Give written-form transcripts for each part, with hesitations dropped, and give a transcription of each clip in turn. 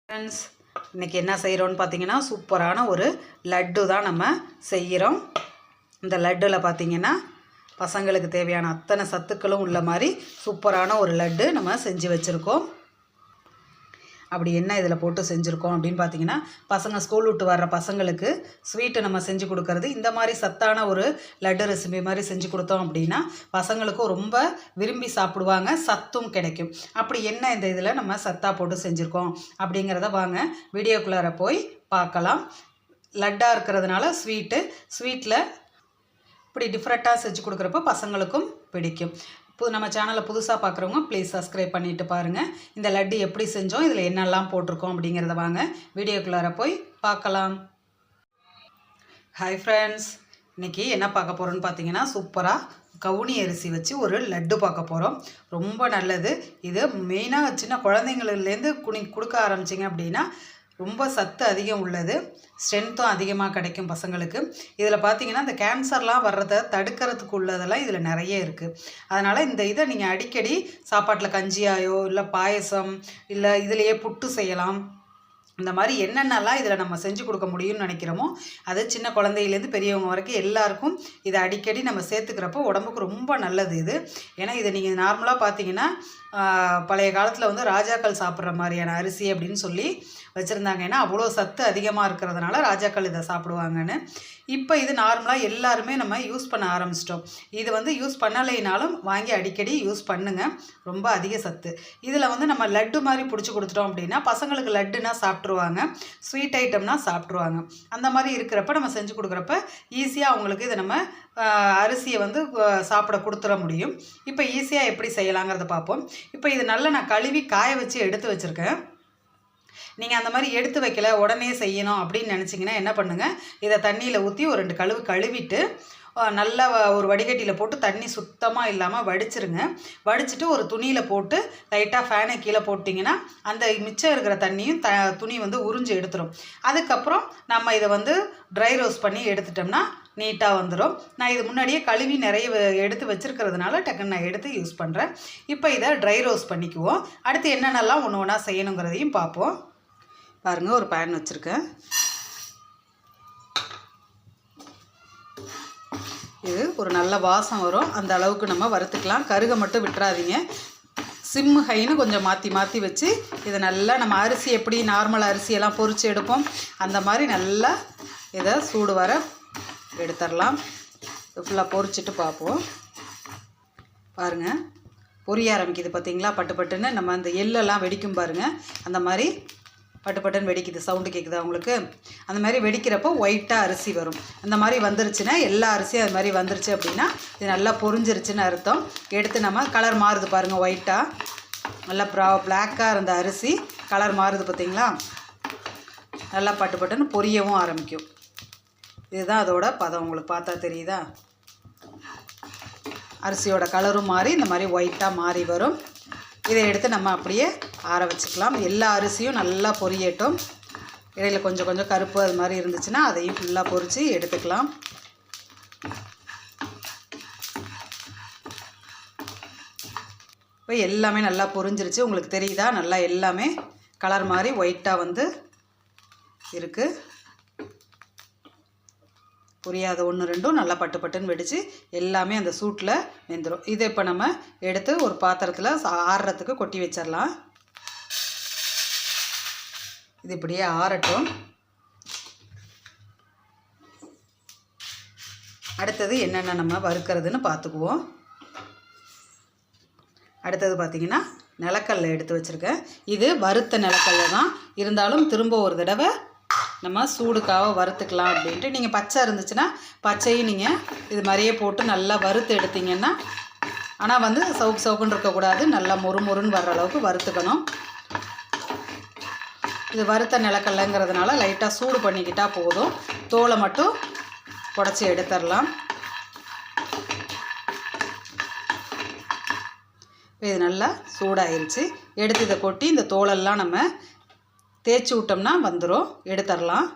Friends, இன்றைக்கி என்ன செய்கிறோன்னு பார்த்தீங்கன்னா, சூப்பரான ஒரு லட்டு தான் நம்ம செய்கிறோம். இந்த லட்டில் பார்த்தீங்கன்னா பசங்களுக்கு தேவையான அத்தனை சத்துக்களும் உள்ள மாதிரி சூப்பரான ஒரு லட்டு நம்ம செஞ்சு வச்சுருக்கோம். அப்படி என்ன இதில் போட்டு செஞ்சுருக்கோம் அப்படின்னு பார்த்தீங்கன்னா, பசங்க ஸ்கூல் விட்டு வர்ற பசங்களுக்கு ஸ்வீட்டு நம்ம செஞ்சு கொடுக்கறது இந்த மாதிரி சத்தான ஒரு லட்டு ரெசிபி மாதிரி செஞ்சு கொடுத்தோம் அப்படின்னா பசங்களுக்கும் ரொம்ப விரும்பி சாப்பிடுவாங்க, சத்தும் கிடைக்கும். அப்படி என்ன இந்த இதில் நம்ம சத்தாக போட்டு செஞ்சுருக்கோம் அப்படிங்கிறத வாங்க வீடியோக்குள்ளார போய் பார்க்கலாம். லட்டாக இருக்கிறதுனால ஸ்வீட்டில் இப்படி டிஃப்ரெண்ட்டாக செஞ்சு கொடுக்குறப்ப பசங்களுக்கும் பிடிக்கும். நம்ம சேனலை புதுசாக பார்க்குறவங்க ப்ளீஸ் சப்ஸ்கிரைப் பண்ணிவிட்டு பாருங்கள். இந்த லட்டு எப்படி செஞ்சோம், இதில் என்னெல்லாம் போட்டிருக்கோம் அப்படிங்கிறத வாங்க வீடியோக்குள்ளார போய் பார்க்கலாம். ஹாய் ஃப்ரெண்ட்ஸ், இன்றைக்கி என்ன பார்க்க போகிறோன்னு பார்த்தீங்கன்னா, சூப்பராக கவுனி அரிசி வச்சு ஒரு லட்டு பார்க்க போகிறோம். ரொம்ப நல்லது இது. மெயினாக சின்ன குழந்தைங்கள்லேருந்து கொடுக்க ஆரம்பிச்சிங்க அப்படின்னா ரொம்ப சத்து அதிகம் உள்ளது, ஸ்ட்ரென்த்தும் அதிகமாக கிடைக்கும் பசங்களுக்கு. இதில் பார்த்தீங்கன்னா இந்த கேன்சர்லாம் வர்றதை தடுக்கிறதுக்கு உள்ளதெல்லாம் இதில் நிறைய இருக்குது. அதனால் இந்த இதை நீங்கள் அடிக்கடி சாப்பாட்டில் கஞ்சியாயோ இல்லை பாயசம் இல்லை இதிலையே புட்டு செய்யலாம். இந்த மாதிரி என்னென்னலாம் இதில் நம்ம செஞ்சு கொடுக்க முடியும்னு நினைக்கிறோமோ அது சின்ன குழந்தையிலேருந்து பெரியவங்க வரைக்கும் எல்லாருக்கும் இதை அடிக்கடி நம்ம சேர்த்துக்கிறப்போ உடம்புக்கு ரொம்ப நல்லது இது. ஏன்னா இதை நீங்கள் நார்மலாக பார்த்தீங்கன்னா பழைய காலத்தில் வந்து ராஜாக்கள் சாப்பிட்ற மாதிரியான அரிசி அப்படின்னு சொல்லி வச்சுருந்தாங்க. ஏன்னா அவ்வளோ சத்து அதிகமாக இருக்கிறதுனால ராஜாக்கள் இதை சாப்பிடுவாங்கன்னு. இப்போ இது நார்மலாக எல்லாருமே நம்ம யூஸ் பண்ண ஆரம்பிச்சிட்டோம். இது வந்து யூஸ் பண்ணலைனாலும் வாங்கி அடிக்கடி யூஸ் பண்ணுங்கள், ரொம்ப அதிக சத்து. இதில் வந்து நம்ம லட்டு மாதிரி பிடிச்சி கொடுத்துட்டோம் அப்படின்னா பசங்களுக்கு லட்டுனா சாப்பிட்ருவாங்க, ஸ்வீட் ஐட்டம்னா சாப்பிட்ருவாங்க. அந்த மாதிரி இருக்கிறப்ப நம்ம செஞ்சு கொடுக்குறப்ப ஈஸியாக அவங்களுக்கு இதை நம்ம அரிசியை வந்து சாப்பிட கொடுத்துட முடியும். இப்போ ஈஸியாக எப்படி செய்யலாங்கிறத பார்ப்போம். இப்போ இது நல்லா நான் கழுவி காய வச்சு எடுத்து வச்சுருக்கேன். நீங்கள் அந்த மாதிரி எடுத்து வைக்கல உடனே செய்யணும் அப்படின்னு நினச்சிங்கன்னா என்ன பண்ணுங்கள், இதை தண்ணியில் ஊற்றி ஒரு 2 கழுவு கழுவிட்டு நல்லா ஒரு வடிகட்டியில் போட்டு தண்ணி சுத்தமாக இல்லாமல் வடிச்சிருங்க. வடிச்சிட்டு ஒரு துணியில் போட்டு லைட்டாக ஃபேனை கீழே போட்டிங்கன்னா அந்த மிச்சம் இருக்கிற தண்ணியும் துணி வந்து உறிஞ்சி எடுத்துரும். அதுக்கப்புறம் நம்ம இதை வந்து ட்ரை ரோஸ்ட் பண்ணி எடுத்துட்டோம்னா நீட்டாக வந்துடும். நான் இது முன்னாடியே கழுவி நிறைய எடுத்து வச்சுருக்கிறதுனால டக்குன்னு நான் எடுத்து யூஸ் பண்ணுறேன். இப்போ இதை ட்ரை ரோஸ்ட் பண்ணிக்குவோம். அடுத்து என்னென்னலாம் ஒன்று ஒன்றா செய்யணுங்கிறதையும் பார்ப்போம். பாருங்கள், ஒரு பேன் வச்சுருக்கேன். இது ஒரு நல்ல வாசம் வரும், அந்த அளவுக்கு நம்ம வறுத்துக்கலாம். கருக மட்டும் விட்டுறாதீங்க. சிம்மு ஹைன்னு கொஞ்சம் மாற்றி மாற்றி வச்சு இதை நல்லா நம்ம அரிசி எப்படி நார்மல் அரிசியெல்லாம் பொரித்து எடுப்போம் அந்த மாதிரி நல்லா இதை சூடு வர எடுத்துடலாம். ஃபுல்லாக பொரிச்சிட்டு பார்ப்போம். பாருங்கள், பொரிய ஆரம்பிக்குது பார்த்தீங்களா, பட்டு பட்டுன்னு. நம்ம அந்த எள்ளெல்லாம் வெடிக்கும் பாருங்கள், அந்த மாதிரி பட்டு பட்டுன்னு வெடிக்குது. சவுண்டு கேட்குதா உங்களுக்கு? அந்த மாதிரி வெடிக்கிறப்போ ஒயிட்டாக அரிசி வரும். அந்த மாதிரி வந்துருச்சுன்னா, எல்லா அரிசியும் அது மாதிரி வந்துருச்சு அப்படின்னா இது நல்லா பொரிஞ்சிருச்சுன்னு அர்த்தம். எடுத்து நம்ம கலர் மாறுது பாருங்கள், ஒயிட்டாக நல்லா பிளாக்காக இருந்த அரிசி கலர் மாறுது பார்த்தீங்களா, நல்லா பட்டு பட்டுன்னு பொரியவும் ஆரம்பிக்கும். இதுதான் அதோட பதம். உங்களுக்கு பார்த்தா தெரியுதா, அரிசியோட கலரும் மாறி இந்த மாதிரி ஒயிட்டாக மாறி வரும். இதை எடுத்து நம்ம அப்படியே ஆற வச்சுக்கலாம். எல்லா அரிசியும் நல்லா பொரியட்டும். இடையில் கொஞ்சம் கொஞ்சம் கருப்பு அது மாதிரி இருந்துச்சுன்னா அதையும் ஃபுல்லாக பொரித்து எடுத்துக்கலாம். இப்போ எல்லாமே நல்லா பொரிஞ்சிருச்சு. உங்களுக்கு தெரியுதா, நல்லா எல்லாமே கலர் மாதிரி ஒயிட்டாக வந்து இருக்குது. பொரியாத 1 2 நல்லா பட்டு பட்டுன்னு வெடித்து எல்லாமே அந்த சூட்டில் வெந்துடும். இதை இப்போ நம்ம எடுத்து ஒரு பாத்திரத்தில் ஆறுறதுக்கு கொட்டி வச்சிடலாம். இது இப்படியே ஆறட்டும். அடுத்தது என்னென்ன நம்ம வறுக்கிறதுன்னு பார்த்துக்குவோம். அடுத்தது பார்த்திங்கன்னா நிலக்கடலை எடுத்து வச்சுருக்கேன். இது வறுத்த நிலக்கடலை தான், இருந்தாலும் திரும்ப ஒரு தடவை நம்ம சூடுக்காக வறுத்துக்கலாம் அப்படின்ட்டு. நீங்கள் பச்சை இருந்துச்சுன்னா பச்சையும் நீங்கள் இது மாதிரியே போட்டு நல்லா வறுத்து எடுத்தீங்கன்னா, ஆனால் வந்து சவுக்கு சவுக்குன்னு இருக்கக்கூடாது, நல்லா மொறுன்னு வர்ற அளவுக்கு வறுத்துக்கணும். இது வறுத்த நிலக்கடலைங்கிறதுனால லைட்டாக சூடு பண்ணிக்கிட்டால் போதும். தோலை மட்டும் உடச்சி எடுத்துடலாம். இது நல்லா சூடாயிருச்சு. எடுத்து இதை கொட்டி இந்த தோலெல்லாம் நம்ம தேய்ச்சி விட்டோம்னா வந்துடும், எடுத்துடலாம்.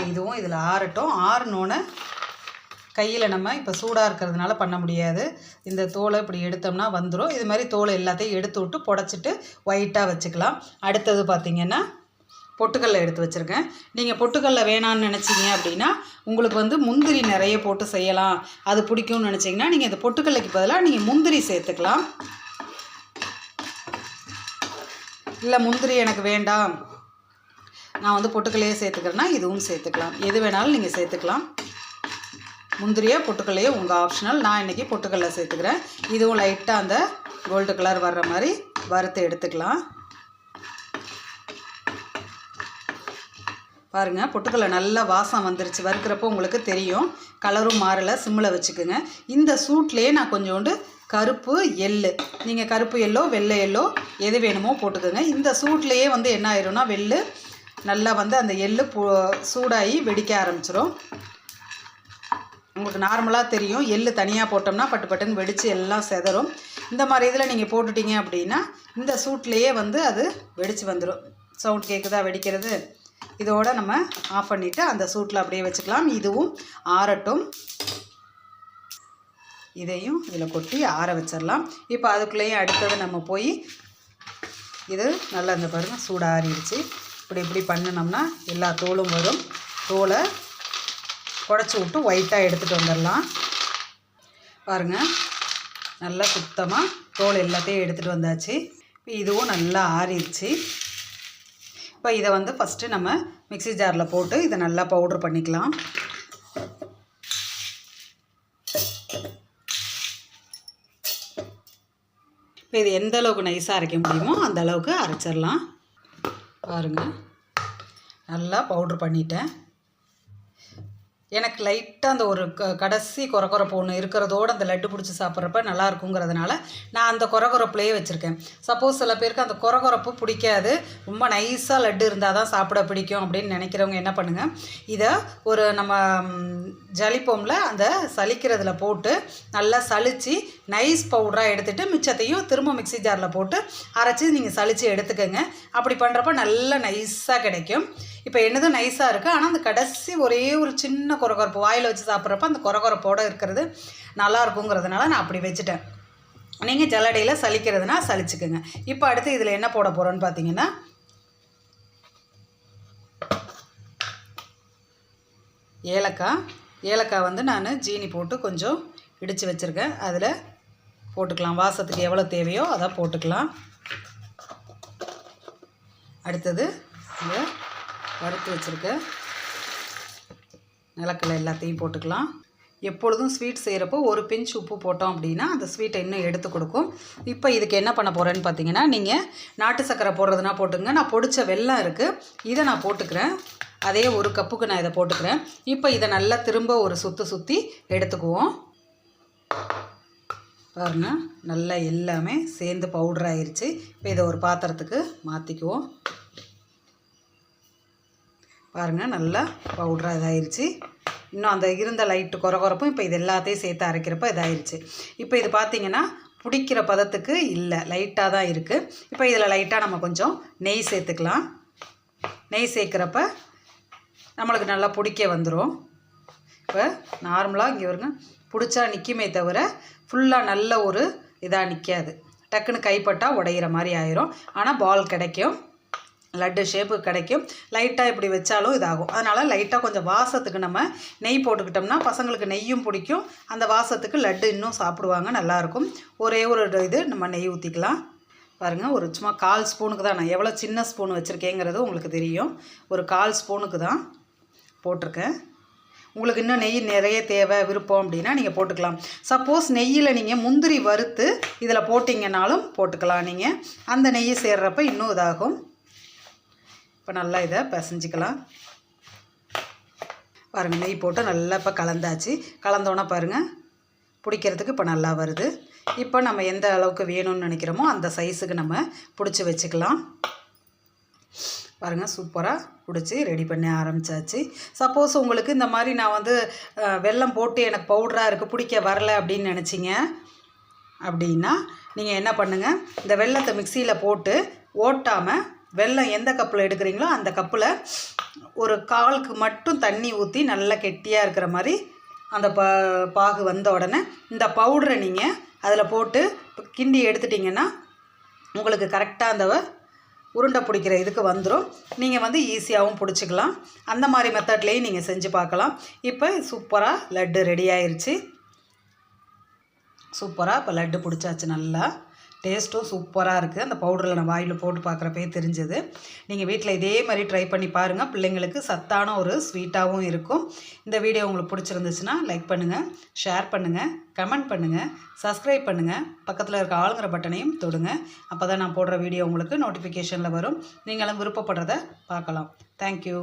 இதுவும் இதில் ஆறட்டும். ஆறுனோன்னு கையில் நம்ம இப்போ சூடாக இருக்கிறதுனால பண்ண முடியாது. இந்த தோலை இப்படி எடுத்தோம்னா வந்துடும். இது மாதிரி தோலை எல்லாத்தையும் எடுத்து விட்டு புடச்சிட்டு ஒயிட்டாக வச்சுக்கலாம். அடுத்தது பார்த்திங்கன்னா பொட்டுக்கடலை எடுத்து வச்சுருக்கேன். நீங்கள் பொட்டுக்கடலை வேணான்னு நினச்சிங்க அப்படின்னா உங்களுக்கு வந்து முந்திரி நிறைய போட்டு செய்யலாம், அது பிடிக்கும்னு நினச்சிங்கன்னா நீங்கள் இந்த பொட்டுக்கடலைக்கு பதிலாக நீங்கள் முந்திரி சேர்த்துக்கலாம். இல்லை முந்திரி எனக்கு வேண்டாம், நான் வந்து பொட்டுக்கல்லையே சேர்த்துக்கிறேன்னா இதுவும் சேர்த்துக்கலாம். எது வேணாலும் நீங்கள் சேர்த்துக்கலாம். முந்திரியை பொட்டுக்கல்லையே உங்கள் ஆப்ஷனல். நான் இன்றைக்கி பொட்டுக்கல்லை சேர்த்துக்கிறேன். இதுவும் லைட்டாக அந்த கோல்டு கலர் வர்ற மாதிரி வறுத்து எடுத்துக்கலாம். பாருங்கள், பொட்டுக்கல்லை நல்லா வாசம் வந்துருச்சு. வறுக்கிறப்போ உங்களுக்கு தெரியும், கலரும் மாறலை. சிம்மில் வச்சுக்கோங்க. இந்த சூட்லேயே நான் கொஞ்சோண்டு கருப்பு எள்ளு, நீங்கள் கருப்பு எள்ளோ வெள்ளை எள்ளோ எது வேணுமோ போட்டுக்கோங்க. இந்த சூட்லேயே வந்து என்ன ஆயிரும்னா வெள்ளு நல்லா வந்து அந்த எள்ளு சூடாகி வெடிக்க ஆரம்பிச்சிடும். உங்களுக்கு நார்மலாக தெரியும், எள்ளு தனியாக போட்டோம்னா பட்டு பட்டுன்னு வெடித்து எல்லாம் செதறும். இந்த மாதிரி இதில் நீங்கள் போட்டுட்டீங்க அப்படின்னா இந்த சூட்லேயே வந்து அது வெடித்து வந்துடும். சவுண்ட் கேட்குதா வெடிக்கிறது? இதோட நம்ம ஆஃப் பண்ணிவிட்டு அந்த சூட்டில் அப்படியே வச்சுக்கலாம். இதுவும் ஆறட்டும். இதையும் இதில் கொட்டி ஆற வச்சிடலாம். இப்போ அதுக்குள்ளேயும் அடுத்தது நம்ம போய் இது நல்லா இந்த பாருங்கள் சூடாறிடுச்சு. இப்படி பண்ணினோம்னா எல்லா தோலும் வரும். தோலை குடச்சி விட்டு ஒயிட்டாக எடுத்துகிட்டு வந்துடலாம். பாருங்கள், நல்லா சுத்தமாக தோல் எல்லாத்தையும் எடுத்துகிட்டு வந்தாச்சு. இதுவும் நல்லா ஆறிடுச்சு. இப்போ இதை வந்து ஃபஸ்ட்டு நம்ம மிக்ஸி ஜாரில் போட்டு இதை நல்லா பவுட்ரு பண்ணிக்கலாம். இப்போ இது எந்த அளவுக்கு நைஸாக அரைக்க முடியுமோ அந்த அளவுக்கு அரைச்சிடலாம். பாருங்கள், நல்லா பவுட்ரு பண்ணிட்டேன். எனக்கு லைட்டாக அந்த ஒரு கடைசி கொரகொரப்பு ஒன்று இருக்கிறதோடு அந்த லட்டு பிடிச்சி சாப்பிட்றப்ப நல்லா இருக்குங்கிறதுனால நான் அந்த கொரகொரப்புலேயே வச்சுருக்கேன். சப்போஸ் சில பேருக்கு அந்த கொரகொரப்பு பிடிக்காது, ரொம்ப நைஸாக லட்டு இருந்தால் தான் சாப்பிட பிடிக்கும் அப்படின்னு நினைக்கிறவங்க என்ன பண்ணுங்கள், இதை ஒரு நம்ம ஜலிப்போமில் அந்த சலிக்கிறதுல போட்டு நல்லா சலித்து நைஸ் பவுடராக எடுத்துகிட்டு மிச்சத்தையும் திரும்ப மிக்ஸி ஜாரில் போட்டு அரைச்சி நீங்கள் சலித்து எடுத்துக்கோங்க. அப்படி பண்ணுறப்ப நல்லா நைஸாக கிடைக்கும். இப்போ என்னதும் நைஸாக இருக்குது, ஆனால் அந்த கடைசி ஒரே ஒரு சின்ன கொரகொரப்பு வாயில் வச்சு சாப்பிட்றப்ப அந்த கொரகொரப்போடு இருக்கிறது நல்லா இருக்குங்கிறதுனால நான் அப்படி வச்சுட்டேன். நீங்கள் ஜல்லடையில் சலிக்கிறதுனா சலிச்சுக்குங்க. இப்போ அடுத்து இதில் என்ன போட போகிறோன்னு பார்த்தீங்கன்னா ஏலக்காய் வந்து நான் ஜீனி போட்டு கொஞ்சம் இடித்து வச்சுருக்கேன். அதில் போட்டுக்கலாம். வாசத்துக்கு எவ்வளோ தேவையோ அதை போட்டுக்கலாம். அடுத்தது இதை வறுத்து வச்சுருக்க நிலக்கடலை எல்லாத்தையும் போட்டுக்கலாம். எப்பொழுதும் ஸ்வீட் செய்கிறப்போ ஒரு பிஞ்ச் உப்பு போட்டோம் அப்படின்னா அந்த ஸ்வீட்டை இன்னும் எடுத்து கொடுக்கும். இப்போ இதுக்கு என்ன பண்ண போகிறேன்னு பார்த்தீங்கன்னா, நீங்கள் நாட்டு சர்க்கரை போடுறதுனா போட்டுங்க. நான் பொடிச்ச வெல்லம் இருக்குது, இதை நான் போட்டுக்கிறேன். அதே ஒரு கப்புக்கு நான் இதை போட்டுக்கிறேன். இப்போ இதை நல்லா திரும்ப ஒரு சுற்றி எடுத்துக்குவோம். பாருங்கள், நல்லா எல்லாமே சேர்ந்து பவுடர் ஆயிடுச்சு. இப்போ இதை ஒரு பாத்திரத்துக்கு மாற்றிக்குவோம். பாருங்கள், நல்லா பவுடராக இதாகிருச்சு. இன்னும் அந்த இருந்த லைட்டு கொரகொரப்பும் இப்போ இது எல்லாத்தையும் சேர்த்து அரைக்கிறப்ப இதாகிருச்சு. இப்போ இது பார்த்திங்கன்னா பிடிக்கிற பதத்துக்கு இல்லை, லைட்டாக தான் இருக்குது. இப்போ இதில் லைட்டாக நம்ம கொஞ்சம் நெய் சேர்த்துக்கலாம். நெய் சேர்க்குறப்ப நம்மளுக்கு நல்லா பிடிக்க வந்துடும். இப்போ நார்மலாக இங்கே வருங்க பிடிச்சா நிற்குமே தவிர ஃபுல்லாக நல்ல ஒரு இதாக நிற்காது. டக்குன்னு கைப்பட்டால் உடையிற மாதிரி ஆயிரும். ஆனால் பால் கிடைக்கும், லட்டு ஷேப்பு கிடைக்கும். லைட்டாக இப்படி வச்சாலும் இதாகும். அதனால் லைட்டாக கொஞ்சம் வாசத்துக்கு நம்ம நெய் போட்டுக்கிட்டோம்னா பசங்களுக்கு நெய்யும் பிடிக்கும். அந்த வாசத்துக்கு லட்டு இன்னும் சாப்பிடுவாங்க, நல்லாயிருக்கும். ஒரே ஒரு இது நம்ம நெய் ஊற்றிக்கலாம். பாருங்கள், ஒரு சும்மா 1/4 ஸ்பூனுக்கு தான். நான் எவ்வளோ சின்ன ஸ்பூன் வச்சுருக்கேங்கிறது உங்களுக்கு தெரியும். ஒரு 1/4 ஸ்பூனுக்கு தான் போட்டிருக்கேன். உங்களுக்கு இன்னும் நெய் நிறைய தேவை விருப்பம் அப்படின்னா நீங்கள் போட்டுக்கலாம். சப்போஸ் நெய்யில் நீங்கள் முந்திரி வறுத்து இதில் போட்டிங்கனாலும் போட்டுக்கலாம். நீங்கள் அந்த நெய்யை சேர்றப்ப இன்னும் இதாகும். இப்போ நல்லா இதை பிசைஞ்சிக்கலாம். பாருங்கள், நெய் போட்டு நல்லா இப்போ கலந்தாச்சு. கலந்தோன்னா பாருங்கள் பிடிக்கிறதுக்கு இப்போ நல்லா வருது. இப்போ நம்ம எந்த அளவுக்கு வேணும்னு நினைக்கிறோமோ அந்த சைஸுக்கு நம்ம பிடிச்சி வச்சுக்கலாம். பாருங்கள், சூப்பராக பிடிச்சி ரெடி பண்ண ஆரம்பித்தாச்சு. சப்போஸ் உங்களுக்கு இந்த மாதிரி நான் வந்து வெல்லம் போட்டு எனக்கு பவுடராக இருக்குது பிடிக்க வரலை அப்படின்னு நினச்சிங்க அப்படின்னா நீங்கள் என்ன பண்ணுங்கள், இந்த வெல்லத்தை மிக்சியில் போட்டு ஓட்டாமல் வெல்லம் எந்த கப்பில் எடுக்கிறீங்களோ அந்த கப்பில் ஒரு 1/4க்கு மட்டும் தண்ணி ஊற்றி நல்லா கெட்டியாக இருக்கிற மாதிரி அந்த பாகு வந்த உடனே இந்த பவுடரை நீங்கள் அதில் போட்டு கிண்டி எடுத்துட்டிங்கன்னா உங்களுக்கு கரெக்டாக அந்த உருண்டை பிடிக்கிற இதுக்கு வந்துடும். நீங்கள் வந்து ஈஸியாகவும் பிடிச்சிக்கலாம். அந்த மாதிரி மெத்தட்லேயும் நீங்கள் செஞ்சு பார்க்கலாம். இப்போ சூப்பராக லட்டு ரெடி ஆயிடுச்சு. சூப்பராக இப்போ லட்டு பிடிச்சாச்சு. நல்லா டேஸ்ட்டும் சூப்பராக இருக்குது. அந்த பவுடரில் நான் வாயில் போட்டு பார்க்குறப்பே தெரிஞ்சது. நீங்கள் வீட்டில் இதே மாதிரி ட்ரை பண்ணி பாருங்கள். பிள்ளைங்களுக்கு சத்தான ஒரு ஸ்வீட்டாகவும் இருக்கும். இந்த வீடியோ உங்களுக்கு பிடிச்சிருந்துச்சுன்னா லைக் பண்ணுங்கள், ஷேர் பண்ணுங்கள், கமெண்ட் பண்ணுங்கள், சப்ஸ்கிரைப் பண்ணுங்கள். பக்கத்தில் இருக்க ஆளுங்கிற பட்டனையும் தொடுங்க. அப்போ தான் நான் போடுற வீடியோ உங்களுக்கு நோட்டிஃபிகேஷனில் வரும். நீங்களும் விருப்பப்படுறத பார்க்கலாம். தேங்க்யூ.